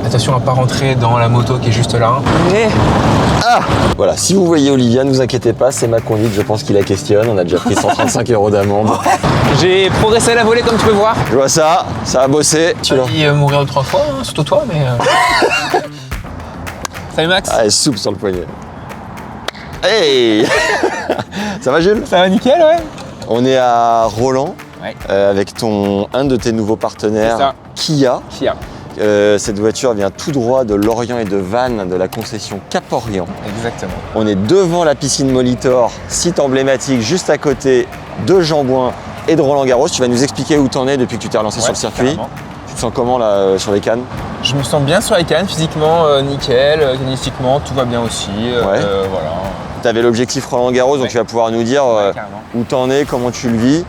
Attention à pas rentrer dans la moto qui est juste là. Mais... Ah, voilà, si vous voyez Olivia, ne vous inquiétez pas, c'est ma conduite, je pense qu'il la questionne. On a déjà pris 135 € d'amende. J'ai progressé à la volée comme tu peux voir. Je vois ça a bossé. Tu l'as dit mourir 3 fois, hein, surtout toi, mais... Salut Max. Ah, elle soupe sur le poignet. Hey. Ça va Jules? Ça va nickel, ouais. On est à Roland, Ouais. avec un de tes nouveaux partenaires, Kia. Kia. Cette voiture vient tout droit de Lorient et de Vannes, de la concession Cap-Orient. Exactement. On est devant la piscine Molitor, site emblématique juste à côté de Jean-Bouin et de Roland-Garros. Tu vas nous expliquer où t'en es depuis que tu t'es relancé sur le circuit. Carrément. Tu te sens comment là sur les cannes? Je me sens bien sur les cannes, physiquement nickel, tennistiquement tout va bien aussi. Voilà. Tu avais l'objectif Roland-Garros, donc tu vas pouvoir nous dire Carrément. où t'en es, comment tu le vis.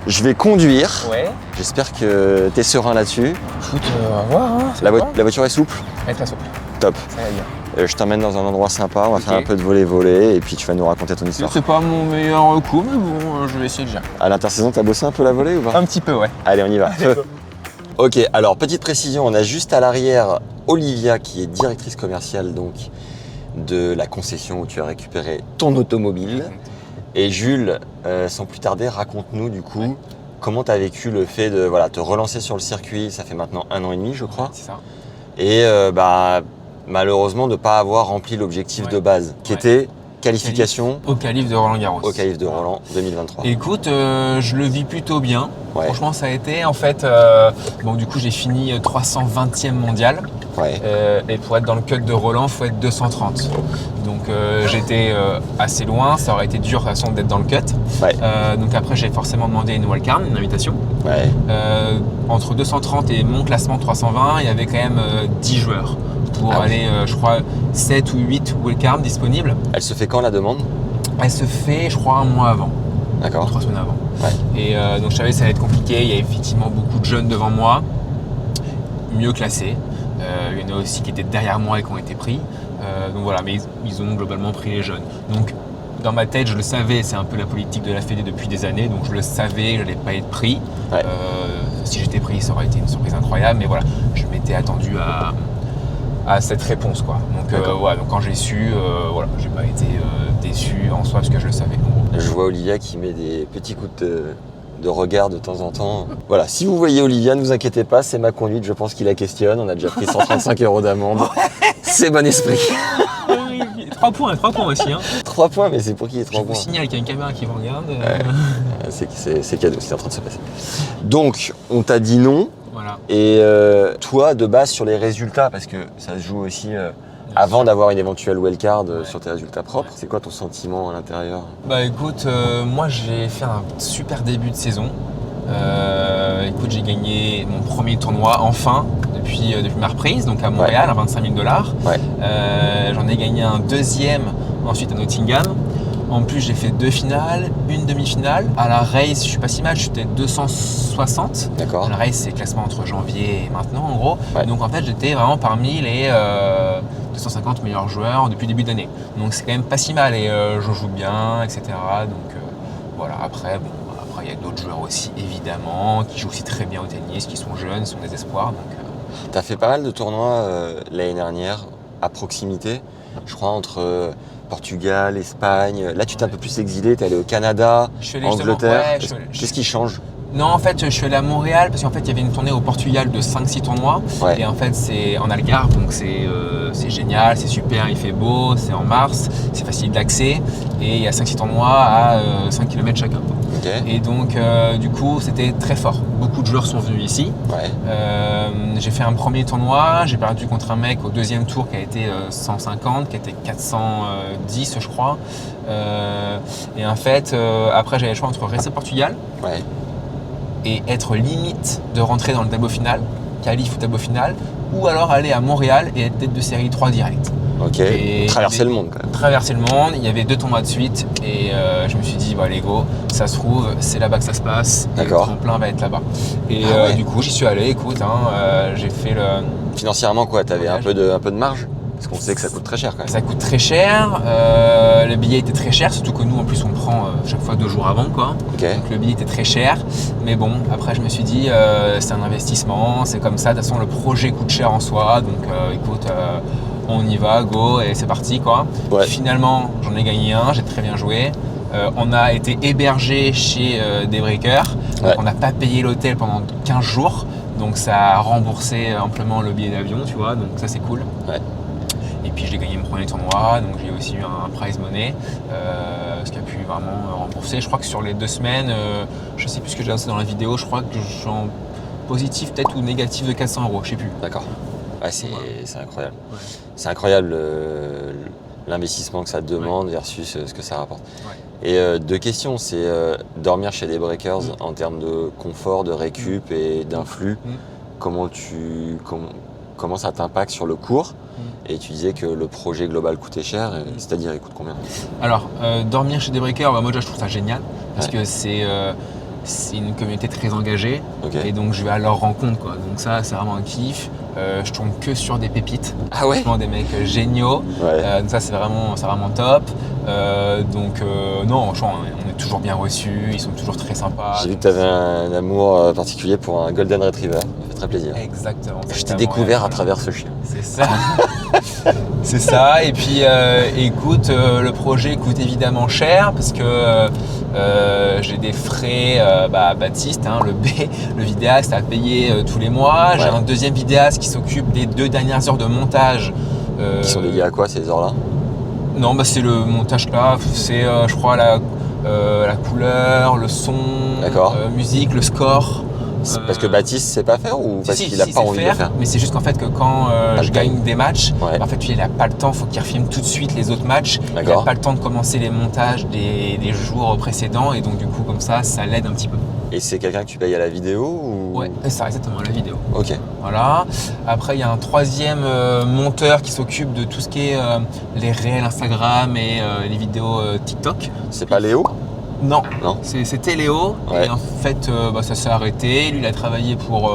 Je vais conduire. Ouais. J'espère que t'es serein là-dessus. Écoute, on va voir. Hein, La voiture est souple? Elle est très souple. Top. Ça va bien. Je t'emmène dans un endroit sympa, on va faire un peu de volley et puis tu vas nous raconter ton histoire. C'est pas mon meilleur coup, mais bon, je vais essayer de gérer. À l'intersaison, t'as bossé un peu la volée ou pas? Un petit peu, ouais. Allez, on y va. Ok, alors petite précision, on a juste à l'arrière Olivia qui est directrice commerciale donc de la concession où tu as récupéré ton automobile. Et Jules, sans plus tarder, raconte-nous du coup comment tu as vécu le fait de te relancer sur le circuit, ça fait maintenant 1 an et demi je crois. C'est ça. Et malheureusement de ne pas avoir rempli l'objectif de base qui était qualification au qualif de Roland-Garros. Au qualif de Roland 2023. Écoute, je le vis plutôt bien. Ouais. Franchement, ça a été. En fait, du coup, j'ai fini 320e mondial. Ouais. Et pour être dans le cut de Roland, il faut être 230. Donc, j'étais assez loin. Ça aurait été dur de toute façon d'être dans le cut. Ouais. Donc après, j'ai forcément demandé une wildcard, une invitation. Ouais. Entre 230 et mon classement 320, il y avait quand même 10 joueurs. Pour aller, je crois, 7 ou 8 wildcards disponibles. Elle se fait quand la demande? Elle se fait, je crois, un mois avant. D'accord. 3 semaines avant. Ouais. Et donc je savais que ça allait être compliqué. Il y a effectivement beaucoup de jeunes devant moi, mieux classés. Il y en a aussi qui étaient derrière moi et qui ont été pris. Donc voilà, mais ils ont globalement pris les jeunes. Donc dans ma tête, je le savais, c'est un peu la politique de la Fédé depuis des années, donc je le savais, je n'allais pas être pris. Ouais. Si j'étais pris, ça aurait été une surprise incroyable, mais voilà, je m'étais attendu à cette réponse, quoi. Donc quand j'ai su, j'ai pas été déçu en soi parce que je le savais. Je vois Olivia qui met des petits coups de regard de temps en temps. Voilà, si vous voyez Olivia, ne vous inquiétez pas, c'est ma conduite, je pense qu'il la questionne. On a déjà pris 135 € d'amende. C'est bon esprit. 3 points aussi. Hein. 3 points, mais c'est pour qui les 3 points? Je vous signale qu'il y a une caméra qui vous regarde. C'est cadeau, c'est en train de se passer. Donc, on t'a dit non. Voilà. Et toi, de base, sur les résultats, parce que ça se joue aussi avant d'avoir une éventuelle wildcard sur tes résultats propres, c'est quoi ton sentiment à l'intérieur? Bah écoute, moi j'ai fait un super début de saison. Écoute, j'ai gagné mon premier tournoi enfin depuis ma reprise, donc à Montréal, à 25 000 $. Ouais. J'en ai gagné un deuxième ensuite à Nottingham. En plus, j'ai fait 2 finales, une demi-finale. À la race, je suis pas si mal, j'étais 260. D'accord. La race, c'est le classement entre janvier et maintenant, en gros. Ouais. Donc en fait, j'étais vraiment parmi les 250 meilleurs joueurs depuis le début d'année. Donc c'est quand même pas si mal et je joue bien, etc. Donc voilà, après, il y a d'autres joueurs aussi, évidemment, qui jouent aussi très bien au tennis, qui sont jeunes, sont des espoirs. Tu as fait pas mal de tournois l'année dernière à proximité, je crois, entre Portugal, Espagne. Là, tu t'es un peu plus exilé, tu es allé au Canada, Angleterre. Qu'est-ce qui change? Non, en fait, je suis allé à Montréal parce qu'en fait, il y avait une tournée au Portugal de 5-6 tournois. Ouais. Et en fait, c'est en Algarve, donc c'est génial, c'est super, il fait beau, c'est en mars, c'est facile d'accès. Et il y a 5-6 tournois à 5 km chacun. Okay. Et donc, du coup, c'était très fort. Beaucoup de joueurs sont venus ici. Ouais. J'ai fait un premier tournoi, j'ai perdu contre un mec au deuxième tour qui a été 150, qui a été 410, je crois. Et en fait, après, j'avais le choix entre rester au Portugal. Ouais. Et être limite de rentrer dans le tableau final, qualif ou tableau final, ou alors aller à Montréal et être tête de série 3 direct. Ok, traverser le monde quand même. Traverser le monde, il y avait 2 tournois de suite et je me suis dit, allez go, ça se trouve, c'est là-bas que ça se passe, et le tremplin va être là-bas. Et du coup, j'y suis allé, écoute, j'ai fait le... Financièrement quoi, t'avais un peu de marge? Parce qu'on sait que ça coûte très cher quand même. Ça coûte très cher, le billet était très cher, surtout que nous en plus on prend chaque fois 2 jours avant quoi. Ok. Donc le billet était très cher, mais bon après je me suis dit c'est un investissement, c'est comme ça, de toute façon le projet coûte cher en soi, donc écoute on y va, go et c'est parti quoi. Ouais. Finalement j'en ai gagné un, j'ai très bien joué. On a été hébergé chez Daybreaker, donc Ouais. on n'a pas payé l'hôtel pendant 15 jours, donc ça a remboursé amplement le billet d'avion, tu vois, donc ça c'est cool. Ouais. Et puis j'ai gagné mon premier tournoi, donc j'ai aussi eu un prize money, ce qui a pu vraiment rembourser. Je crois que sur les 2 semaines, je sais plus ce que j'ai annoncé dans la vidéo, je crois que je suis en positif peut-être ou négatif de 400 €, je sais plus. D'accord. Ouais, c'est incroyable. Ouais. C'est incroyable l'investissement que ça demande versus ce que ça rapporte. Ouais. Et 2 questions, c'est dormir chez des breakers en termes de confort, de récup et d'influx. Comment ça t'impacte sur le cours? Et tu disais que le projet global coûtait cher, c'est-à-dire il coûte combien? Alors, dormir chez Daybreaker, moi déjà je trouve ça génial, parce Ouais. que c'est une communauté très engagée, Ok. et donc je vais à leur rencontre quoi. Donc ça c'est vraiment un kiff. Je tombe que sur des pépites, Ah ouais? franchement des mecs géniaux. Ouais. Donc ça c'est vraiment top. Non, franchement, on est toujours bien reçus, ils sont toujours très sympas. J'ai vu que tu avais un amour particulier pour un Golden Retriever. Ça fait très plaisir. Exactement. Je t'ai exactement, découvert ouais. à travers ce chien. C'est ça. C'est ça. Et puis, écoute, le projet coûte évidemment cher parce que j'ai des frais. Baptiste, hein, le vidéaste, à payer tous les mois. J'ai Ouais. un deuxième vidéaste qui s'occupe des 2 dernières heures de montage. Qui sont dédiés à quoi ces heures-là? Non, c'est le montage là. C'est, je crois, la couleur, le son, D'accord. musique, le score. Parce que Baptiste sait pas faire ou parce qu'il n'a pas sait envie de le faire? mais c'est juste qu'en fait que quand je le gagne time. des matchs, Ouais. en fait il n'a pas le temps, il faut qu'il refilme tout de suite les autres matchs. Il n'a D'accord. pas le temps de commencer les montages des jours précédents et donc du coup comme ça l'aide un petit peu. Et c'est quelqu'un que tu payes à la vidéo ou... Ouais, c'est ça exactement la vidéo. Ok. Voilà. Après il y a un troisième monteur qui s'occupe de tout ce qui est les réels Instagram et les vidéos TikTok. C'est pas Léo? Non, Non. c'était Léo Ouais. et en fait ça s'est arrêté. Lui il a travaillé pour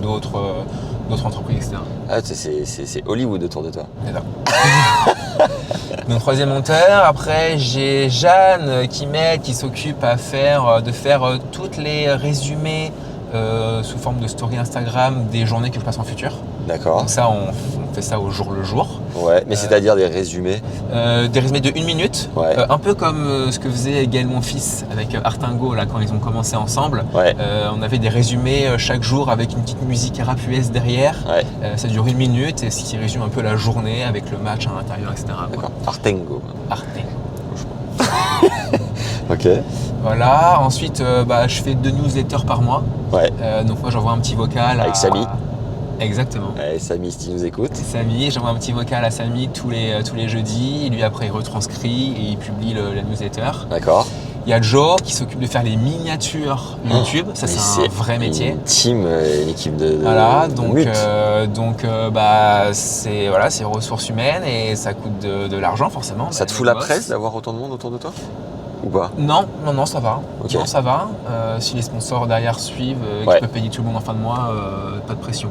d'autres entreprises, etc. Ah, c'est Hollywood autour de toi. C'est ça. Donc troisième monteur. Après j'ai Jeanne qui m'aide, qui s'occupe de faire toutes les résumés sous forme de story Instagram des journées que je passe en futur. D'accord. Donc ça on fait ça au jour le jour. Ouais, mais c'est-à-dire des résumés. Des résumés de 1 minute, Ouais. un peu comme ce que faisait Gaël mon fils avec Artingo là quand ils ont commencé ensemble. Ouais. On avait des résumés chaque jour avec une petite musique rap US derrière. Ouais. Ça dure 1 minute et ce qui résume un peu la journée avec le match à l'intérieur, etc. quoi. D'accord. Artengo. Artingo. Ok. Voilà, ensuite je fais 2 newsletters par mois. Ouais. Donc moi j'envoie un petit vocal Avec Samy. Exactement. Ouais, Samy, si tu nous écoutes. Samy, j'envoie un petit vocal à Samy tous les jeudis. Lui après il retranscrit et il publie la newsletter. D'accord. Il y a Joe qui s'occupe de faire les miniatures YouTube. Ça Mais c'est un vrai métier. Une team, une équipe de Voilà, de donc mutes. c'est ressources humaines et ça coûte de l'argent forcément. Ça te Bah, fout les la boss. presse d'avoir autant de monde autour de toi? Ou pas? Non, ça va. Ok. Non, ça va. Si les sponsors derrière suivent et que Ouais. je peux payer tout le monde en fin de mois, pas de pression.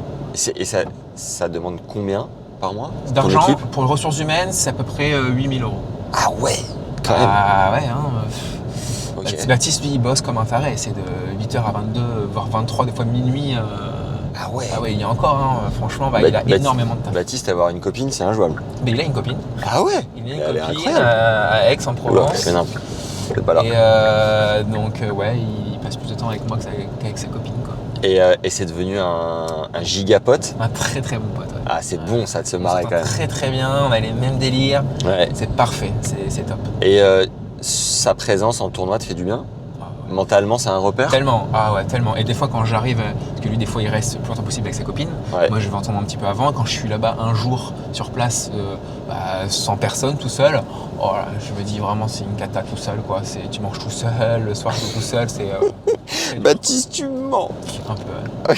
Et ça demande combien par mois? Ton D'argent, équipe? pour les ressources humaines, c'est à peu près 8 000 €. Ah ouais, quand même. Ah ouais, hein. Ok. Baptiste, lui, il bosse comme un taré. C'est de 8h à 22, voire 23, des fois minuit. Ah ouais. Ah ouais, il y a encore, hein. Franchement, il a Baptiste- énormément de taf. Baptiste, avoir une copine, c'est injouable. Mais il a une copine. Ah ouais. Il a Elle est une copine incroyable. à Oula, Aix-en-Provence. mais non, peut-être pas là. Et ouais, il passe plus de temps avec moi qu'avec sa copine, quoi. Et c'est devenu un gigapote. Un très très bon pote. Ouais. Ah, c'est bon ça de se On marrer s'entend quand même. très très bien, on a les mêmes délires. Ouais. C'est parfait, c'est top. Et sa présence en tournoi te fait du bien? Mentalement, c'est un repère? Tellement, ah ouais, tellement. Et des fois, quand j'arrive, parce que lui, des fois, il reste le plus longtemps possible avec sa copine. Ouais. Moi, je vais entendre un petit peu avant. Quand je suis là-bas un jour sur place, sans personne, tout seul, oh là, je me dis vraiment, c'est une cata tout seul, quoi. Tu manges tout seul, le soir, tout seul, c'est Baptiste, tu mens. un peu.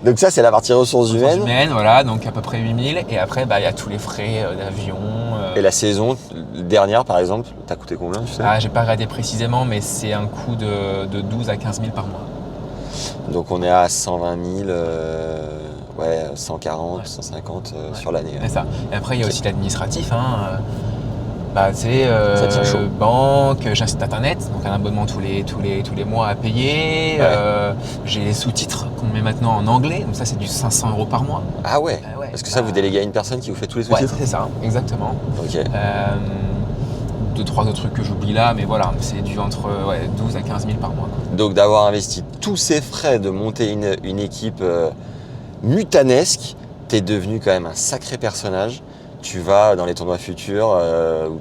Donc ça, c'est la partie ressources humaines. Humaine, voilà, donc à peu près 8 000. Et après, il y a tous les frais d'avion. Et la saison dernière, par exemple, t'as coûté combien, tu sais? J'ai pas regardé précisément, mais c'est un coût de 12 à 15 000 par mois. Donc on est à 120 000, 140, 150 sur l'année. C'est ça. Et après, il y a aussi l'administratif. Ça tient chaud. Banque, j'ai un site internet, donc un abonnement tous les mois à payer. Ouais. J'ai les sous-titres qu'on met maintenant en anglais, donc ça c'est du 500 € par mois. Ah ouais. Est-ce que ça vous déléguez à une personne qui vous fait tous les Ouais, sous-titres? c'est ça, exactement. Ok. 2-3 autres trucs que j'oublie là, mais voilà, c'est du entre 12 à 15 000 par mois. Donc d'avoir investi tous ces frais de monter une équipe mutanesque, t'es devenu quand même un sacré personnage. Tu vas dans les tournois futurs ou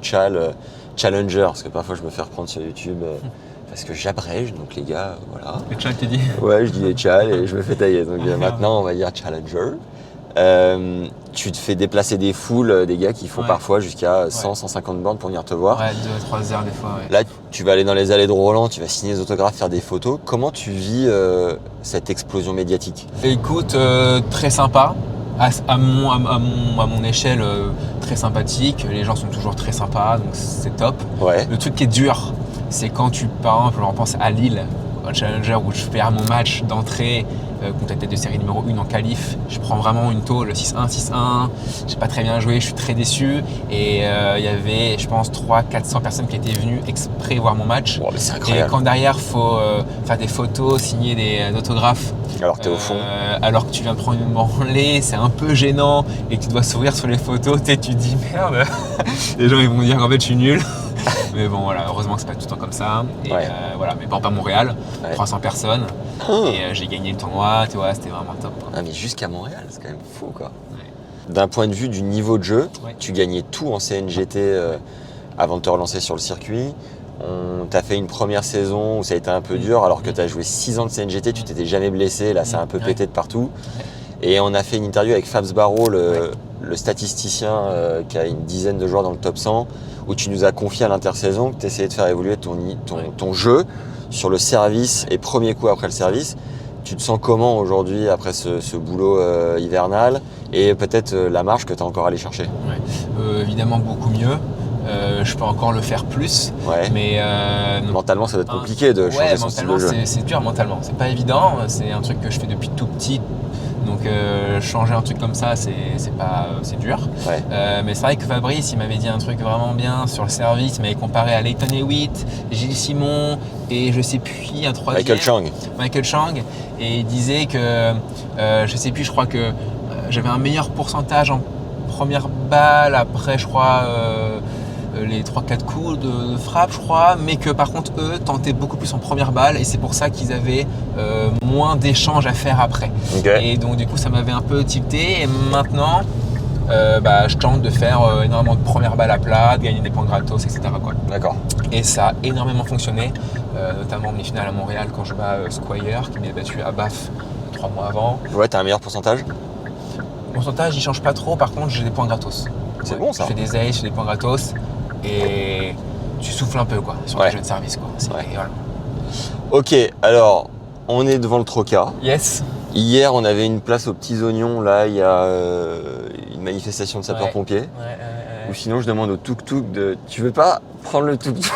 Challenger, parce que parfois je me fais reprendre sur YouTube parce que j'abrège, donc les gars, voilà. Le chat tu dis? Ouais, je dis les Chal et je me fais tailler. Donc maintenant, on va dire Challenger. Tu te fais déplacer des foules, des gars qui font parfois jusqu'à 100, 150 bornes pour venir te voir. Ouais, 2-3 heures des fois. Ouais. Là, tu vas aller dans les allées de Roland, tu vas signer des autographes, faire des photos. Comment tu vis cette explosion médiatique? Écoute, très sympa. À mon échelle, très sympathique. Les gens sont toujours très sympas, donc c'est top. Ouais. Le truc qui est dur, c'est quand par exemple, on pense à Lille, un Challenger où je perds mon match d'entrée contre la tête de série numéro 1 en qualif. Je prends vraiment une tôle 6-1, 6-1. J'ai pas très bien joué, je suis très déçu. Et il y avait, je pense, 300-400 personnes qui étaient venues exprès voir mon match. Wow, mais c'est incroyable. Et quand derrière, il faut faire des photos, signer des autographes. Alors que t'es au fond. Alors que tu viens de prendre une branlée, c'est un peu gênant et que tu dois sourire sur les photos, tu te dis merde. Les gens ils vont dire qu'en fait je suis nul. Mais bon voilà, heureusement que c'est pas tout le temps comme ça. Et voilà, mais pas Montréal, 300 personnes. Et j'ai gagné le tournoi, tu vois, c'était vraiment top. Quoi. Ah mais jusqu'à Montréal, c'est quand même fou quoi. D'un point de vue du niveau de jeu, tu gagnais tout en CNGT avant de te relancer sur le circuit. On t'a fait une première saison où ça a été un peu dur alors que tu as joué 6 ans de CNGT, tu t'étais jamais blessé, là ça a un peu pété de partout. Et on a fait une interview avec Fabs Barreau, le statisticien qui a une dizaine de joueurs dans le top 100, où tu nous as confié à l'intersaison que tu essayais de faire évoluer ton jeu sur le service et premier coup après le service. Tu te sens comment aujourd'hui après ce boulot hivernal et peut-être la marge que tu as encore à aller chercher? Évidemment beaucoup mieux. Je peux encore le faire plus, mais mentalement ça doit être compliqué de changer son style de jeu. C'est dur mentalement, c'est pas évident, c'est un truc que je fais depuis tout petit, donc changer un truc comme ça c'est dur. Mais c'est vrai que Fabrice il m'avait dit un truc vraiment bien sur le service, il m'avait comparé à Leighton Hewitt, Gilles Simon et je sais plus un troisième. Michael Chang, et il disait que je sais plus, je crois que j'avais un meilleur pourcentage en première balle, après je crois les 3-4 coups de frappe je crois, mais que par contre eux tentaient beaucoup plus en première balle et c'est pour ça qu'ils avaient moins d'échanges à faire après. Et donc du coup ça m'avait un peu tilté et maintenant je tente de faire énormément de première balle à plat, de gagner des points gratos, etc. D'accord. Et ça a énormément fonctionné, notamment en demi-finale à Montréal quand je bats Squire qui m'est battu à BAF 3 mois avant. Ouais, t'as un meilleur pourcentage? Le pourcentage il change pas trop, par contre j'ai des points gratos. C'est bon ça. Je fais des aces, je fais des points gratos et tu souffles un peu sur les jeux de service. Voilà. Ok, alors on est devant le Troca. Yes. Hier on avait une place aux petits oignons, là il y a une manifestation de sapeurs-pompiers. Ou sinon je demande au tuk-tuk tu veux pas prendre le tuk-tuk?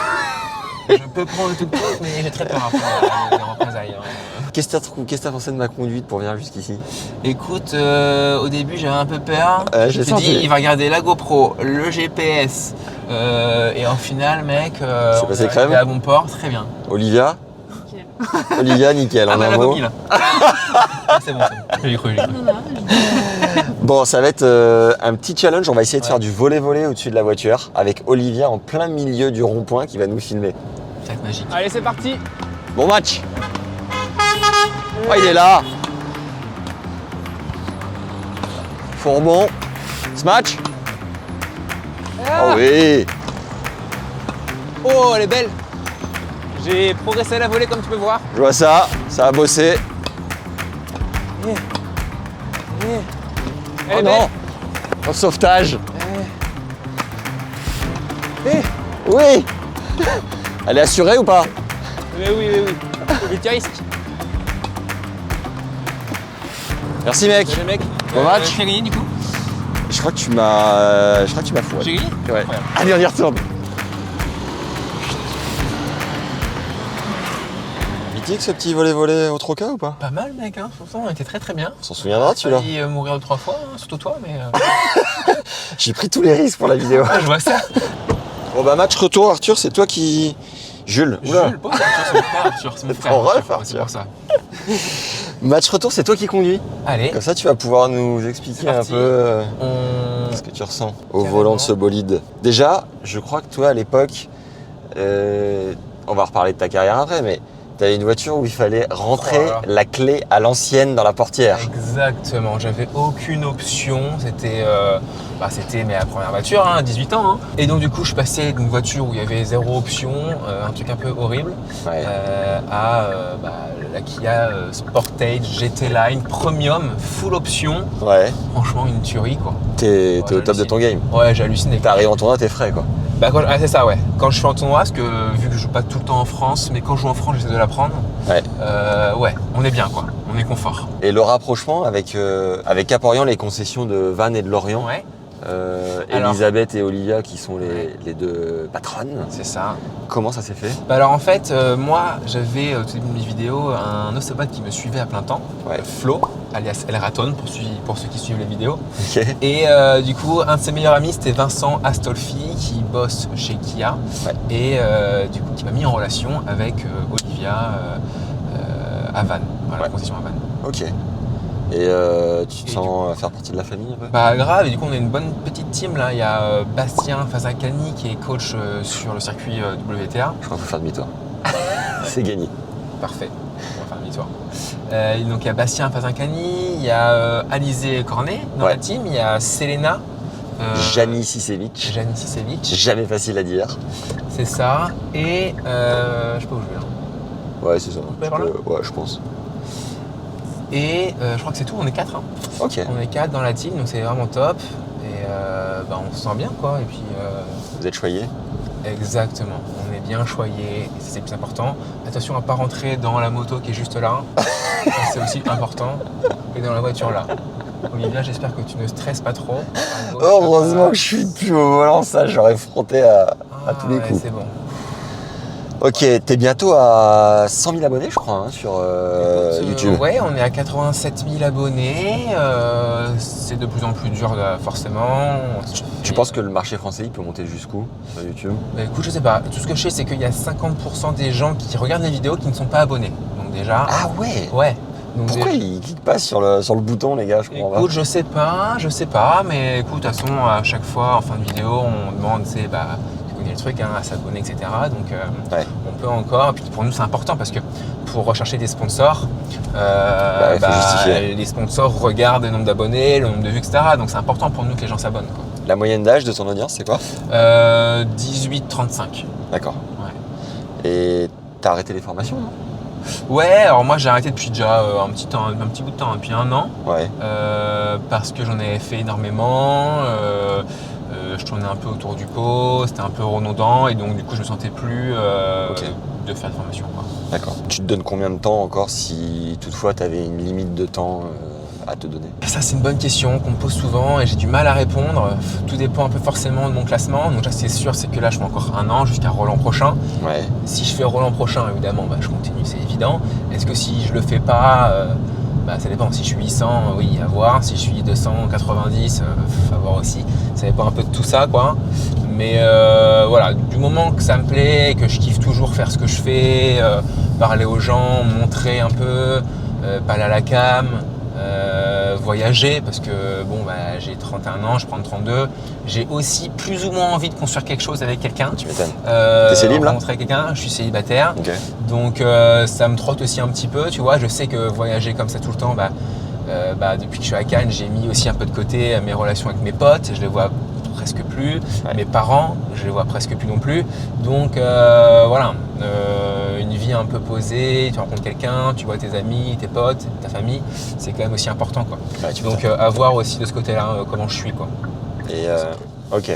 Je peux prendre le tuk-tuk mais j'ai très peur après des représailles. Qu'est-ce que t'as pensé de ma conduite pour venir jusqu'ici? Écoute, au début j'avais un peu peur. Je me suis dit, il va regarder la GoPro, le GPS, et en final, mec, c'est passé crème à bon port, très bien. Olivia? Nickel. Olivia, nickel, en un mot. C'est bon, j'ai cru. Bon, ça va être un petit challenge. On va essayer de faire du volley-volley au-dessus de la voiture avec Olivia en plein milieu du rond-point qui va nous filmer. Ça va être magique. Allez, c'est parti. Bon match. Oh, il est là. Fourbon. Smash. Oh oui. Oh, elle est belle. J'ai progressé à la volée comme tu peux voir. Je vois ça a bossé. Oh non. Au sauvetage. Oui. Elle est assurée ou pas? Oui. Multirisque. Merci mec. Salut mec. Bon match. Qui a gagné du coup? Je crois que tu m'as fourré. J'ai gagné? Ouais. Allez, on y retourne. sympathique ce petit volet au troca ou pas? Pas mal, mec, hein. Franchement, on était très très bien. On s'en souviendra Tu celui-là. failli mourir 3 fois, hein, surtout toi, mais. J'ai pris tous les risques pour la vidéo. Ah, je vois ça. Bon bah match retour Arthur, c'est toi qui... Jules, oula. Jules, Arthur, c'est mon frère, Arthur, c'est mon C'est frère. ton ref, C'est Arthur. pour ça. Match retour, c'est toi qui conduis. Allez, Comme ça tu vas pouvoir nous expliquer C'est un parti. peu on. ce que tu ressens au Carrément. volant de ce bolide. Déjà, je crois que toi à l'époque, on va reparler de ta carrière après, mais t'avais une voiture où il fallait rentrer Oh là là. la clé à l'ancienne dans la portière. Exactement, j'avais aucune option, c'était ma première voiture, hein, 18 ans. Hein. Et donc du coup je passais d'une voiture où il y avait 0 option, un truc un peu horrible, Ouais. à la Kia Sportage GT Line Premium, full option, Ouais. franchement une tuerie quoi. T'es Ouais, au top de ton game. Ouais, j'ai halluciné. T'arrives en tournoi, t'es frais quoi. C'est ça, ouais. Quand je fais en tournoi, parce que vu que je joue pas tout le temps en France, mais quand je joue en France, j'essaie de la prendre. Ouais. Ouais, on est bien quoi, on est confort. Et le rapprochement avec Cap-Orient, les concessions de Vannes et de Lorient, Ouais, Alors- Elisabeth et Olivia qui sont Ouais. les deux patronnes, c'est ça. comment ça s'est fait? Alors en fait, moi j'avais au tout début de mes vidéos un ostéopathe qui me suivait à plein temps, Ouais. Flo, alias El Raton pour ceux qui suivent les vidéos. Ok. Et du coup, un de ses meilleurs amis c'était Vincent Astolfi qui bosse chez Kia Ouais. et du coup qui m'a mis en relation avec Olivia à Vannes, voilà, Ouais. la concession à Vannes. Ok. Et tu te Et sens faire partie de la famille un peu? Bah grave, et du coup on a une bonne petite team là, il y a Bastien Fazacani qui est coach sur le circuit WTA. Je crois qu'il faut faire demi-tour. C'est gagné. Parfait, on va faire demi-tour. Donc il y a Bastien Fazacani, il y a Alizé Cornet dans Ouais. la team, il y a Selena. Jani Sisevic. Jani Sisevic, Jamais facile à dire. c'est ça. Et je sais pas où je vais là. Ouais, c'est ça. aller par là Ouais, je pense. Et je crois que c'est tout, on est 4. Hein. Ok. On est 4 dans la team, donc c'est vraiment top. Et on se sent bien quoi. Et puis Vous êtes choyés? exactement, on est bien choyé, et c'est le plus important. Attention à ne pas rentrer dans la moto qui est juste là, ça, c'est aussi important. Et dans la voiture là. Olivia, j'espère que tu ne stresses pas trop. À gauche, Heureusement là. que je suis plus au volant, ça j'aurais fronté à tous les ouais, coups. c'est bon. Ok, t'es bientôt à 100 000 abonnés, je crois, hein, sur Écoute, YouTube. Ouais, on est à 87 000 abonnés. C'est de plus en plus dur, forcément. Tu penses que le marché français il peut monter jusqu'où sur YouTube? Bah, écoute, je sais pas. Tout ce que je sais, c'est qu'il y a 50% des gens qui regardent les vidéos qui ne sont pas abonnés. Donc déjà, Ah ouais. ouais. Donc, Pourquoi ils cliquent pas sur le bouton, les gars? Je comprends pas. écoute, je sais pas, mais écoute, de toute façon, à chaque fois, en fin de vidéo, on demande, tu connais le truc, hein, à s'abonner, etc. Donc, Ouais. on peut encore. Et puis pour nous, c'est important parce que pour rechercher des sponsors, il faut justifier. les sponsors regardent le nombre d'abonnés, le nombre de vues, etc. Donc, c'est important pour nous que les gens s'abonnent. Quoi. La moyenne d'âge de ton audience, c'est quoi? 18-35. D'accord. Ouais. Et t'as arrêté les formations, non? Ouais, alors moi j'ai arrêté depuis déjà un petit bout de temps, depuis 1 an. Ouais. Parce que j'en avais fait énormément, je tournais un peu autour du pot, c'était un peu redondant et donc du coup je me sentais plus Ok. de faire de formation. Quoi. D'accord. Tu te donnes combien de temps encore si toutefois t'avais une limite de temps à te donner? Ça c'est une bonne question qu'on me pose souvent et j'ai du mal à répondre. Tout dépend un peu forcément de mon classement. Donc là c'est sûr, c'est que là je mets encore 1 an jusqu'à Roland prochain. Ouais. Si je fais Roland prochain, évidemment, je continue, c'est évident. Est-ce que si je le fais pas, ça dépend. Si je suis 800, oui, à voir. Si je suis 290, à voir aussi. Ça dépend un peu de tout ça, quoi. Mais voilà, du moment que ça me plaît, que je kiffe toujours faire ce que je fais, parler aux gens, montrer un peu, parler à la cam, voyager, parce que j'ai 31 ans, je prends 32. J'ai aussi plus ou moins envie de construire quelque chose avec quelqu'un. Tu m'étonnes. T'es célib, là? Rencontrer quelqu'un, je suis célibataire. Ok. Donc ça me trotte aussi un petit peu, tu vois. Je sais que voyager comme ça tout le temps, depuis que je suis à Cannes, j'ai mis aussi un peu de côté mes relations avec mes potes. Je les vois presque plus. Ouais. Mes parents, je les vois presque plus non plus. Donc voilà, une vie un peu posée, tu rencontres quelqu'un, tu vois tes amis, tes potes, ta famille, c'est quand même aussi important, quoi. Ouais, tu Donc à voir aussi de ce côté-là comment je suis, quoi. Et ok.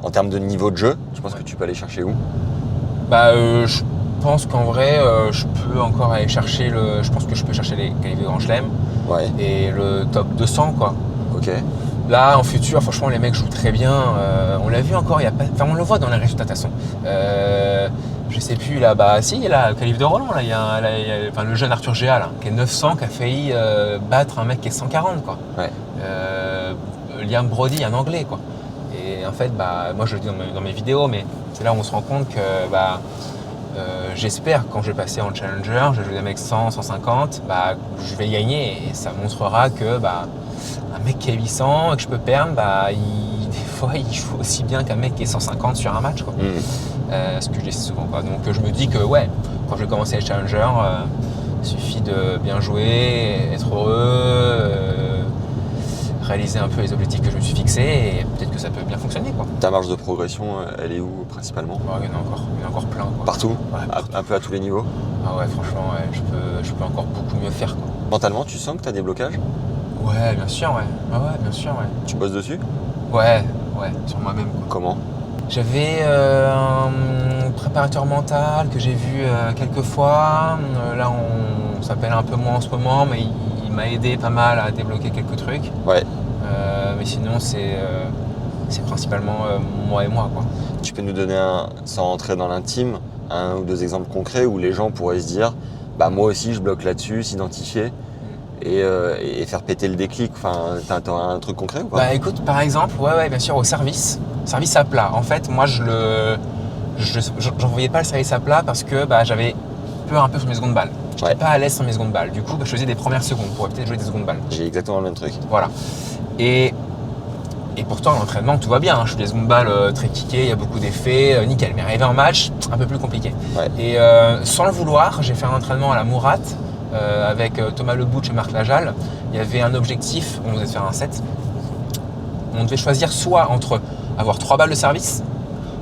En termes de niveau de jeu, je pense que tu peux aller chercher où? Je pense qu'en vrai, je peux encore aller chercher je pense que je peux chercher les qualifiés Grand Chelem Ouais. et le top 200, quoi. Ok. Là, en futur, franchement, les mecs jouent très bien. On l'a vu encore, on le voit dans les résultats de toute façon. Je sais plus là, bah si, là, au calife de Roland, là, il y a, enfin, le jeune Arthur Géa, là, qui est 900, qui a failli battre un mec qui est 140, quoi. Ouais. Liam Brody, un anglais, quoi. Et en fait, bah, moi je le dis dans mes vidéos, mais c'est là où on se rend compte que j'espère quand je vais passer en challenger, je vais jouer des mecs 100, 150, bah, je vais gagner et ça montrera que un mec qui est 800 et que je peux perdre, des fois il joue aussi bien qu'un mec qui est 150 sur un match, quoi. Ce que je dis souvent, quoi. Donc je me dis que ouais, quand je vais commencer les challengers, il suffit de bien jouer, être heureux, réaliser un peu les objectifs que je me suis fixés et peut-être que ça peut bien fonctionner, quoi. Ta marge de progression, elle est où principalement? Il y en a encore plein, quoi. Partout? Ouais, Un peu à tous les niveaux? Ah ouais, franchement, ouais, je peux encore beaucoup mieux faire, quoi. Mentalement, tu sens que tu as des blocages? Ouais, bien sûr, ouais. Ouais, bien sûr, ouais. Tu bosses dessus? Ouais, sur moi-même, quoi. Comment? J'avais un préparateur mental que j'ai vu quelques fois. Là, on s'appelle un peu moins en ce moment, mais il m'a aidé pas mal à débloquer quelques trucs. Ouais. Mais sinon, c'est principalement moi et moi, quoi. Tu peux nous donner, sans rentrer dans l'intime, un ou deux exemples concrets où les gens pourraient se dire moi aussi je bloque là-dessus, s'identifier et faire péter le déclic. Enfin, t'as un truc concret ou pas? Bah écoute, par exemple, ouais, bien sûr, au service à plat. En fait, moi, j'envoyais pas le service à plat parce que j'avais peur un peu sur mes secondes balles. Je n'étais pas à l'aise sur mes secondes balles. Du coup, je faisais des premières secondes pour éviter de jouer des secondes balles. J'ai exactement le même truc. Voilà. Et pourtant, l'entraînement, tout va bien. Je fais des secondes balles très kickées, il y a beaucoup d'effets, nickel. Mais arrivé en match, un peu plus compliqué. Ouais. Et sans le vouloir, j'ai fait un entraînement à la Mourat avec Thomas Lebouch et Marc Lajalle. Il y avait un objectif, on devait faire un set. On devait choisir soit entre avoir 3 balles de service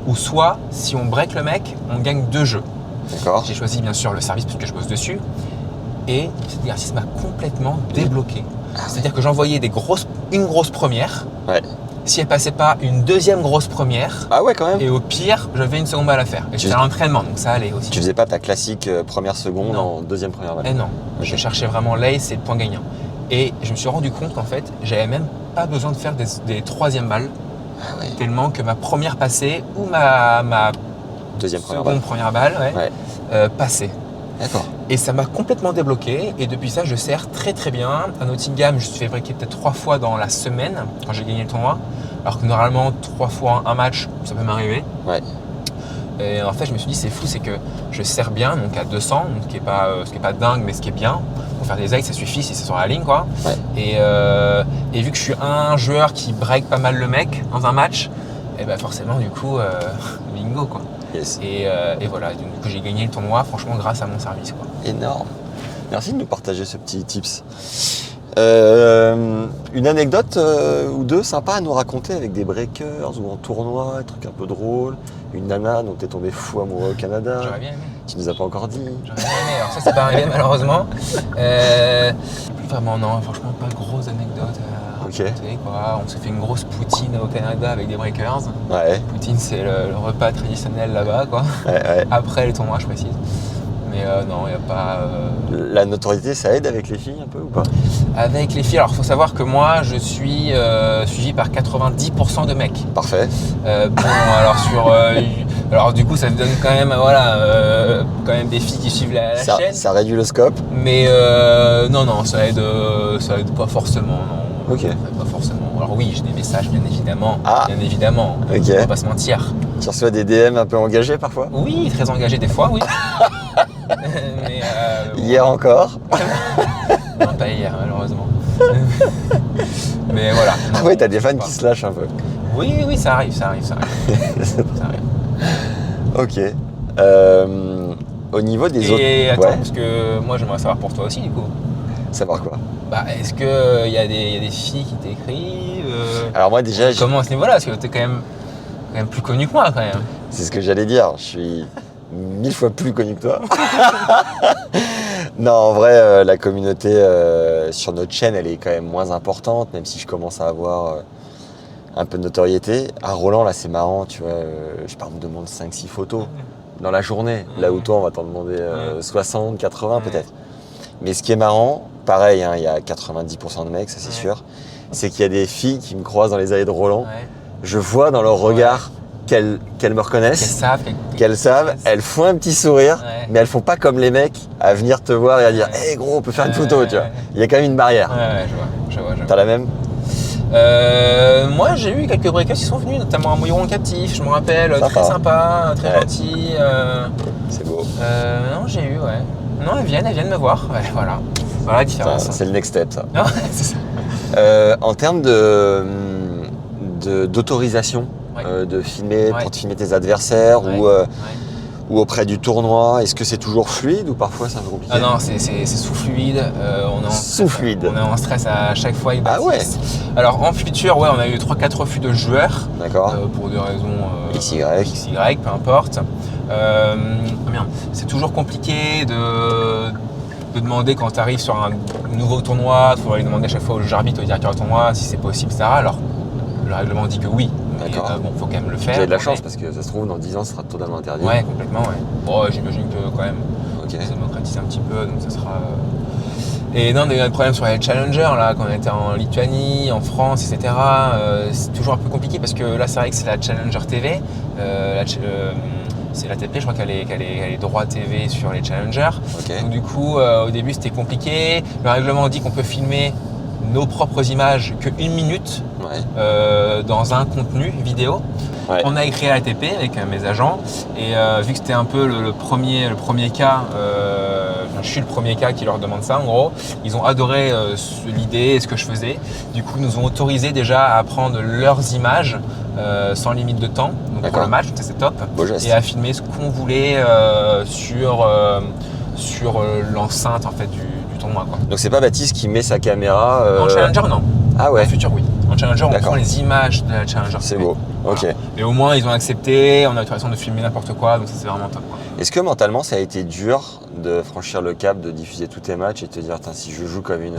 ou soit, si on break le mec, on gagne 2 jeux. D'accord. J'ai choisi bien sûr le service parce que je bosse dessus. Et cet exercice m'a complètement débloqué. C'est-à-dire que j'envoyais une grosse première. Ouais. Si elle passait pas, une deuxième grosse première. Ah ouais, quand même. Et au pire, j'avais une seconde balle à faire. Et c'était un entraînement, donc ça allait aussi. Tu faisais pas ta classique première seconde en deuxième première balle? Eh non. Okay. Je cherchais vraiment l'ace et le point gagnant. Et je me suis rendu compte qu'en fait, j'avais même pas besoin de faire des troisièmes balles. Ah ouais. Tellement que ma première passée ou ma deuxième première balle passait. D'accord. Et ça m'a complètement débloqué. Et depuis ça, je sers très très bien. À Nottingham, je me suis fait breaker peut-être 3 fois dans la semaine quand j'ai gagné le tournoi. Alors que normalement, 3 fois un match, ça peut m'arriver. Ouais. Et en fait, je me suis dit, c'est fou, c'est que je sers bien, donc à 200, donc ce qui est pas dingue, mais ce qui est bien. Pour faire des aides, ça suffit si c'est sur la ligne, quoi. Ouais. Et vu que je suis un joueur qui break pas mal le mec dans un match, et forcément, du coup, bingo, quoi. Yes. Et voilà, du coup, j'ai gagné le tournoi, franchement, grâce à mon service, quoi. Énorme. Merci de nous partager ce petit tips. Une anecdote ou deux sympa à nous raconter avec des breakers ou en tournoi, un truc un peu drôle, une nana dont t'es tombé fou amoureux au Canada. J'aurais bien aimé. Tu nous as pas encore dit. J'aurais bien aimé. Alors ça, c'est pas arrivé malheureusement. Plus vraiment, non. Franchement, pas de grosses anecdotes à raconter, quoi. On s'est fait une grosse poutine au Canada avec des breakers. Ouais. Poutine, c'est le repas traditionnel là-bas, quoi. Ouais. Après les tournois, je précise. Mais non, il n'y a pas... La notoriété, ça aide avec les filles un peu ou pas? Avec les filles, alors il faut savoir que moi, je suis suivi par 90% de mecs. Parfait. Alors du coup, ça me donne quand même, quand même des filles qui suivent la chaîne. Ça réduit le scope. Mais non, ça aide pas forcément. Non. Ok. Ça aide pas forcément. Alors oui, j'ai des messages, bien évidemment. Ah. Bien évidemment. Ok. On va pas se mentir. Tu reçois des DM un peu engagés parfois? Oui, très engagé des fois, oui. Mais, hier encore? Non, pas hier, malheureusement. Mais voilà. Ah ouais, t'as des fans qui se lâchent un peu. Oui, ça arrive. Ça arrive. Ok. Au niveau des autres... Et attends, parce que moi j'aimerais savoir pour toi aussi du coup. Savoir quoi? Est-ce qu'il y a des filles qui t'écrivent Alors moi déjà... Comment à ce niveau-là? Parce que t'es quand même plus connu que moi quand même. C'est ce que j'allais dire. Je suis 1000 fois plus connu que toi. Non, en vrai, la communauté sur notre chaîne, elle est quand même moins importante, même si je commence à avoir un peu de notoriété. À Roland, là, c'est marrant, tu vois. On me demande 5-6 photos dans la journée. Là où toi, on va t'en demander 60, 80 peut-être. Mais ce qui est marrant, pareil, il y a 90% de mecs, ça c'est sûr, c'est qu'il y a des filles qui me croisent dans les allées de Roland. Ouais. Je vois dans leur regard qu'elles me Qu'elles reconnaissent, savent. elles font un petit sourire, Ouais. mais elles font pas comme les mecs à venir te voir et à dire Ouais. hey gros, on peut faire une Ouais, photo, ouais, tu vois. ouais. Il y a quand même une barrière. Ouais, je vois. T'as la même? Moi, j'ai eu quelques breakers qui sont venus, notamment un Mouilleron captif, je me rappelle, Sympa. très sympa, très Ouais. gentil. C'est beau. Non, j'ai eu, ouais. Non, elles viennent me voir. Ouais, voilà. Voilà la différence. C'est le next step, ça. Non, c'est ça. En termes d'autorisation Ouais. de filmer, Ouais. pour te filmer tes adversaires Ouais. ou auprès du tournoi, est-ce que c'est toujours fluide ou parfois c'est un peu compliqué? Ah non, c'est sous fluide. On est en Sous fluide. On est en stress à chaque fois avec Ah Baptiste. Alors en futur, ouais, on a eu 3-4 refus de joueurs D'accord. pour des raisons XY. XY, peu importe. Merde, c'est toujours compliqué de demander quand tu arrives sur un nouveau tournoi, il faudra lui demander à chaque fois au juge arbitre, au directeur de tournoi si c'est possible, etc. Alors le règlement dit que oui, mais D'accord. bon, faut quand même le Vous faire. avez de la Mais- chance parce que ça se trouve dans 10 ans, ce sera totalement interdit. Ouais, complètement, ouais. Bon, j'imagine que quand même, Ok. ça se démocratise un petit peu, donc ça sera. Et non, on a eu un problème sur les challengers, là, quand on était en Lituanie, en France, etc. C'est toujours un peu compliqué parce que là, c'est vrai que c'est la Challenger TV. C'est l'ATP, je crois qu'elle est droit TV sur les challengers. Ok. Donc du coup, au début, c'était compliqué. Le règlement dit qu'on peut filmer nos propres images que 1 minute Ouais. dans un contenu vidéo. Ouais. On a écrit à l'ATP avec mes agents et vu que c'était un peu le premier cas, je suis le premier cas qui leur demande ça en gros, ils ont adoré l'idée et ce que je faisais. Du coup, ils nous ont autorisé déjà à prendre leurs images sans limite de temps donc pour D'accord. le match, donc ça, c'est top. Beau geste. Et à filmer ce qu'on voulait sur l'enceinte en fait du tournoi, quoi. Donc c'est pas Baptiste qui met sa caméra. En challenger, non. Ah En ouais. futur, oui. En challenger, on D'accord. prend les images de la challenger. C'est beau. Ok. Voilà. Mais au moins, ils ont accepté, on a l'autorisation de filmer n'importe quoi, donc ça, c'est vraiment top, quoi. Est-ce que mentalement ça a été dur de franchir le cap, de diffuser tous tes matchs et de te dire Tain, si je joue comme une.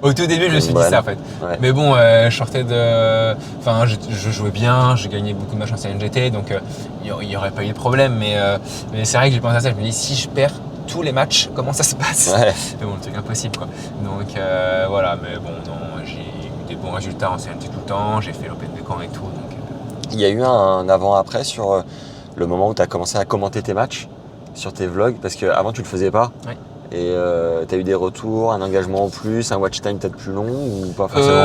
Au tout début, je me suis dit Brenne. ça, en fait. Ouais. Mais bon, je sortais de. Enfin, je jouais bien, j'ai gagné beaucoup de matchs en CNGT, donc il n'y aurait pas eu de problème. Mais c'est vrai que j'ai pensé à ça, je me dis si je perds tous les matchs, comment ça se passe? Ouais. Mais bon, le truc impossible, quoi. Donc voilà, mais bon, non, j'ai eu des bons résultats en CNGT tout le temps, j'ai fait l'Open de Caen et tout. Donc, Il y a eu un avant-après sur le moment où tu as commencé à commenter tes matchs sur tes vlogs, parce qu'avant tu le faisais pas. Ouais. Et tu as eu des retours, un engagement en plus, un watch time peut-être plus long ou pas forcément?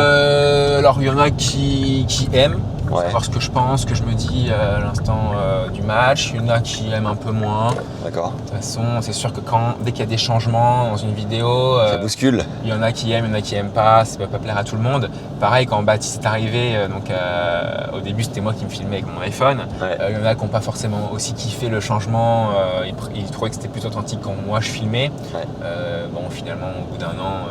alors, il y en a qui aiment Ouais. savoir ce que je pense, ce que je me dis à l'instant du match. Il y en a qui aiment un peu moins. D'accord. De toute façon, c'est sûr que dès qu'il y a des changements dans une vidéo, Ça bouscule. il y en a qui aiment, il y en a qui aiment pas, ça peut pas plaire à tout le monde. Pareil, quand Baptiste est arrivé, au début c'était moi qui me filmais avec mon iPhone. Ouais. Il y en a qui n'ont pas forcément aussi kiffé le changement, ils trouvaient que c'était plus authentique quand moi je filmais. Ouais. Bon, finalement, au bout d'un an,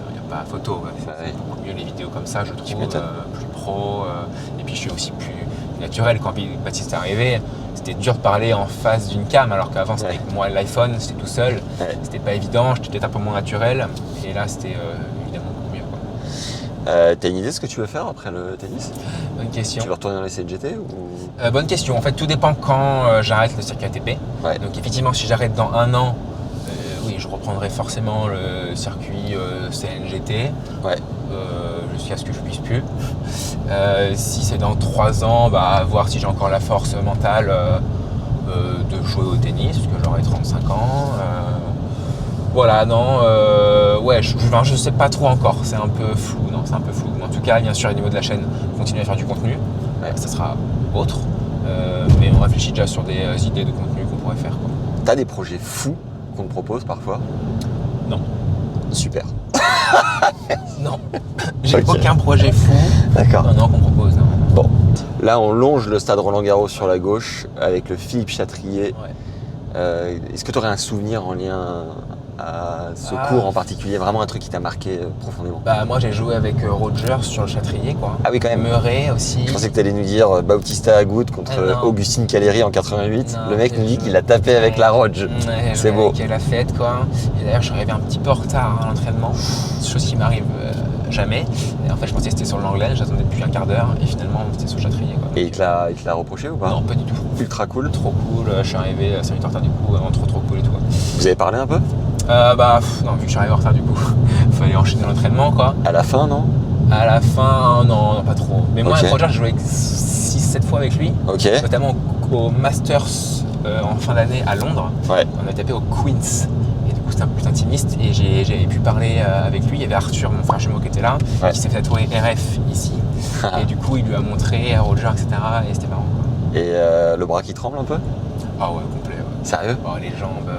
il n'y a pas photo. C'est Ouais. beaucoup mieux les vidéos comme ça, je trouve, m'étonnes. plus pro. Et puis je suis aussi plus naturel. Quand Baptiste est arrivé, c'était dur de parler en face d'une cam, alors qu'avant c'était Ouais. avec moi l'iPhone, c'était tout seul. Ouais. C'était pas évident, j'étais peut-être un peu moins naturel. Et là, c'était évidemment beaucoup mieux, quoi. T'as une idée de ce que tu veux faire après le tennis? Bonne question. Tu veux retourner dans les CNGT ou... Bonne question. En fait, tout dépend quand j'arrête le circuit ATP. Ouais. Donc, effectivement, si j'arrête dans 1 an, oui, je reprendrai forcément le circuit CNGT. Ouais. Jusqu'à ce que je puisse plus. Si c'est dans 3 ans, bah, voir si j'ai encore la force mentale de jouer au tennis, parce que j'aurai 35 ans. Voilà, non, ouais, je sais pas trop encore, c'est un peu flou, non, c'est un peu flou. En tout cas, bien sûr, au niveau de la chaîne, continuer à faire du contenu, ça sera autre, mais on réfléchit déjà sur des idées de contenu qu'on pourrait faire, quoi. T'as des projets fous qu'on te propose parfois? Non. Super. Non, j'ai Ok. aucun projet fou, D'accord. non, qu'on propose, non. Bon, là on longe le stade Roland-Garros sur la gauche avec le Philippe Chatrier. Ouais. Est-ce que tu aurais un souvenir en lien à ce Ah. cours en particulier, vraiment un truc qui t'a marqué profondément? Bah, moi, j'ai joué avec Roger sur le Châtrier, quoi. Ah oui, quand même. Murray aussi. Je pensais que tu allais nous dire Bautista Agut contre Ah non. Augustine Caleri en 88. Non, le mec nous dit je- qu'il a tapé avec la Roge. Ouais, C'est ouais, beau. Quelle la fête, quoi. Et d'ailleurs, je suis arrivé un petit peu en retard à l'entraînement, chose qui m'arrive jamais. Et en fait, je pensais que c'était sur l'anglais, j'attendais depuis un quart d'heure, et finalement, c'était sur le Châtrier, quoi. Et il te l'a reproché ou pas? Non, pas du tout. Ultra cool. Trop cool, je suis arrivé 5 minutes en retard du coup, vraiment trop cool et tout, quoi. Vous avez parlé un peu? Non, vu que je suis arrivé en retard du coup, il fallait enchaîner l'entraînement, quoi. À la fin, non? À la fin, non, pas trop. Mais moi, Ok. avec Roger, je jouais avec 6 6-7 fois avec lui, Ok. notamment au Masters en fin d'année à Londres. Ouais. On a tapé au Queens. Et du coup, c'était un peu plus intimiste. Et j'avais pu parler avec lui. Il y avait Arthur, mon frère jumeau, qui était là, Ouais. qui s'est fait tatouer RF ici. Et du coup, il lui a montré Roger, etc. Et c'était marrant. Et le bras qui tremble un peu? Ah ouais, complet. Ouais. Sérieux? Oh, les jambes.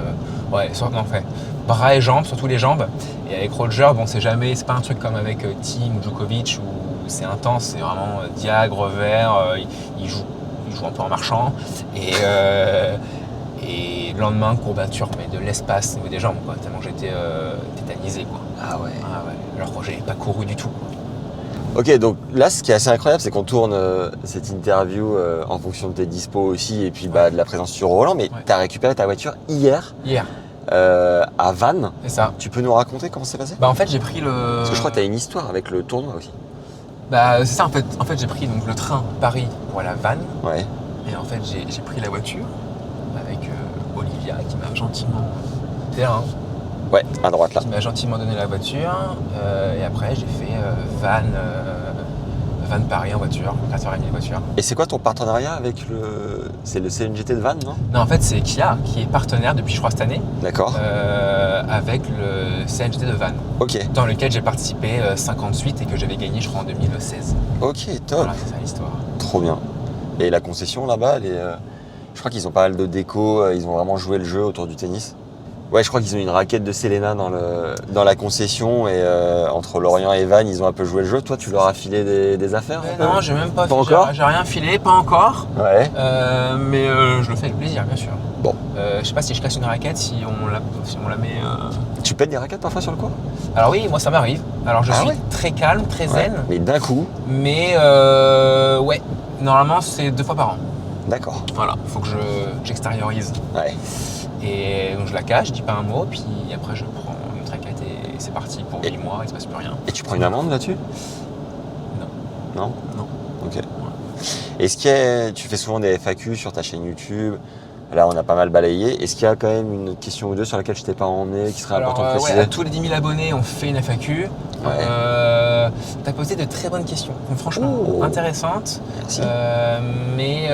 Ouais, non, fait. Bras et jambes, surtout les jambes. Et avec Roger, bon, c'est pas un truc comme avec Thiem ou Djokovic où c'est intense, c'est vraiment diag, revers. Il joue un peu en marchant. Et le lendemain, courbature, mais de l'espace au niveau des jambes, quoi, tellement j'étais tétanisé, quoi. Ah ouais. Ah ouais. Alors que j'avais pas couru du tout. Ok, donc là, ce qui est assez incroyable, c'est qu'on tourne cette interview en fonction de tes dispos aussi et puis de la présence sur Roland. Mais tu as récupéré ta voiture hier Hier, à Vannes. c'est ça. Tu peux nous raconter comment c'est passé? Bah en fait, j'ai pris le. Parce que je crois que tu as une histoire avec le tournoi aussi. Bah c'est ça en fait. En fait, j'ai pris donc le train Paris pour aller à Vannes. Ouais. Et en fait, j'ai pris la voiture avec Olivia qui m'a gentiment. C'est là, hein, Ouais, à droite là. qui m'a gentiment donné la voiture. Et après, j'ai fait Vannes-Paris en voiture, 4h30 de voiture. Et c'est quoi ton partenariat avec le. C'est le CNGT de Vannes, non? Non, en fait, c'est Kia qui est partenaire depuis, je crois, cette année, D'accord. avec le CNGT de Vannes, Ok. dans lequel j'ai participé 58 et que j'avais gagné, je crois, en 2016. Ok, top. Voilà, c'est ça l'histoire. Trop bien. Et la concession là-bas, elle est, je crois qu'ils ont pas mal de déco, ils ont vraiment joué le jeu autour du tennis. Ouais, je crois qu'ils ont une raquette de Selena dans la concession et entre Lorient et Vannes, ils ont un peu joué le jeu. Toi, tu leur as filé des affaires un peu? Non, j'ai même pas, Pas encore j'ai rien filé, pas encore. Ouais. Mais je le fais avec plaisir, bien sûr. Bon. Je sais pas si je casse une raquette, si on la met. Tu pètes des raquettes parfois sur le cours? Alors oui, moi ça m'arrive. Alors je Ah suis ouais très calme, très Ouais. zen, Mais d'un coup, mais ouais, normalement c'est 2 fois par an. d'accord. Voilà, faut que j'extériorise. Ouais. Et donc je la cache, je dis pas un mot, puis après je prends une autre raquette et c'est parti pour 8 mois, il se passe plus rien. Et tu prends une amende là-dessus? Non. Non? Non. Ok. Est-ce que tu fais souvent des FAQ sur ta chaîne YouTube? Là, on a pas mal balayé. Est-ce qu'il y a quand même une question ou deux sur laquelle je t'ai pas emmené, qui serait important de ouais, préciser? à tous les 10 000 abonnés, on fait une FAQ. Ouais. T'as posé de très bonnes questions, donc, franchement Oh. intéressantes. Merci. Mais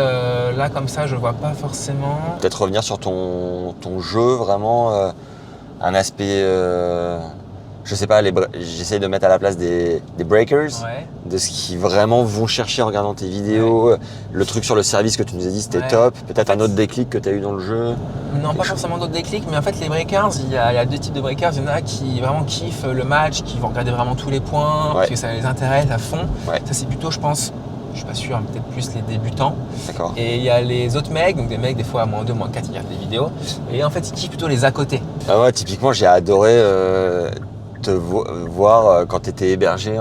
là, comme ça, je vois pas forcément. Peut-être revenir sur ton jeu, vraiment un aspect, je sais pas, j'essaye de mettre à la place des breakers, Ouais. de ce qui vraiment vont chercher en regardant tes vidéos, le truc sur le service que tu nous as dit c'était Ouais. top, peut-être En fait, un autre déclic que tu as eu dans le jeu. Non, pas forcément d'autres déclics, mais en fait, les breakers, il y a 2 types de breakers. Il y en a qui vraiment kiffent le match, qui vont regarder vraiment tous les points, parce que ça les intéresse à fond. Ouais. Ça, c'est plutôt, je pense, je suis pas sûr, mais peut-être plus les débutants. D'accord. Et il y a les autres mecs, donc des mecs, des fois, à -2, -4, ils regardent des vidéos. Et en fait, ils kiffent plutôt les à côté. Ah ouais, typiquement, j'ai adoré te voir quand tu étais hébergé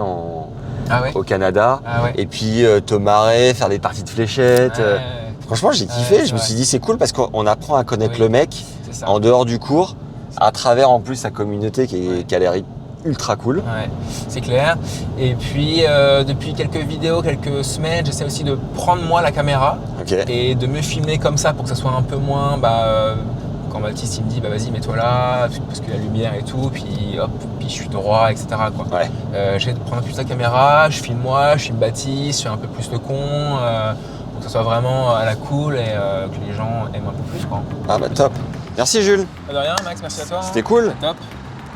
Ah ouais. au Canada. Ah ouais. Et puis te marrer, faire des parties de fléchettes. Ouais, Franchement, j'ai kiffé. c'est Je me vrai. suis dit, c'est cool parce qu'on apprend à connaître Oui. le mec c'est ça. en dehors du cours, à travers en plus sa communauté qui a l'air ultra cool. Ouais, c'est clair. Et puis, depuis quelques vidéos, quelques semaines, j'essaie aussi de prendre moi la caméra Ok. et de me filmer comme ça pour que ça soit un peu moins. Quand Baptiste il me dit, vas-y, mets-toi là, parce que la lumière et tout, puis hop, puis je suis droit, etc. Quoi. Ouais. J'essaie de prendre plus la caméra, je filme moi, je filme Baptiste, je fais un peu plus le con, pour que ça soit vraiment à la cool et que les gens aiment un peu plus. Quoi. Ah bah top. Merci Jules. De rien, Max, merci à toi. C'était cool. Top.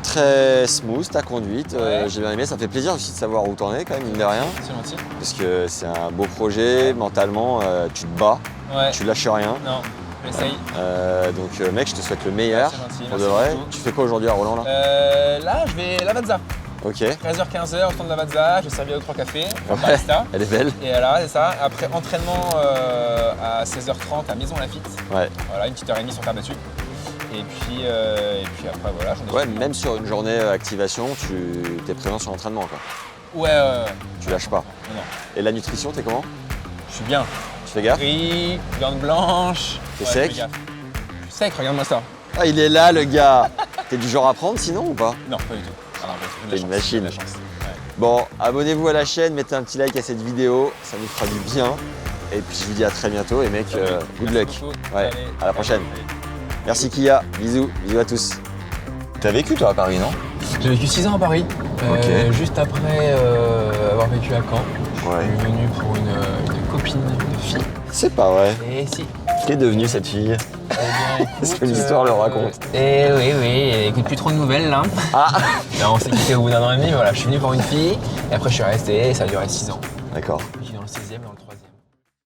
Très smooth ta conduite. Ouais. J'ai bien aimé. Ça fait plaisir aussi de savoir où t'en es quand même, mine de rien. C'est gentil. Parce que c'est un beau projet. Mentalement, tu te bats. Ouais. Tu lâches rien. Non, j'essaye. Donc mec, je te souhaite le meilleur. C'est gentil, Pour de merci vrai. beaucoup. Tu fais quoi aujourd'hui à Roland là? Là, je vais à Lavazza. Ok. 13h-15h, au stand de Lavazza, je vais servir aux 3 cafés, Ouais. barista. Elle est belle. Et là, c'est ça. Après, entraînement à 16h30 à Maison Lafitte. Ouais. Voilà, une petite heure et demie sur terre battue. Et puis après, voilà, j'en ai Ouais, fini. même sur une journée activation, tu es présent sur l'entraînement quoi. Ouais. Tu lâches pas. Non. Et la nutrition, t'es comment? Je suis bien. Tu fais gaffe? Riz, viande blanche. T'es Ouais, sec? je fais gaffe. Je suis sec, regarde-moi ça. Ah, il est là le gars. T'es du genre à prendre sinon ou pas? Non, pas du tout. Ah, non, pas du tout. T'es une machine. De la chance. Ouais. Bon, abonnez-vous à la chaîne, mettez un petit like à cette vidéo, ça nous fera du bien. Et puis je vous dis à très bientôt et mec, good Merci luck. beaucoup. Ouais, Allez, à la prochaine. allez. Merci Kia, bisous à tous. T'as vécu toi à Paris, non? J'ai vécu 6 ans à Paris, Ok. juste après avoir vécu à Caen. Ouais. Je suis venu pour une copine, une fille. C'est pas vrai. Et si. Qu'est devenue cette fille? Eh bien, Est-ce que l'histoire le raconte? Eh oui, elle écoute plus trop de nouvelles là. Ah Là, on s'est quitté au bout d'un an et demi, voilà, je suis venu pour une fille, et après je suis resté, et ça a duré 6 ans. D'accord. Je suis dans le 16e, dans le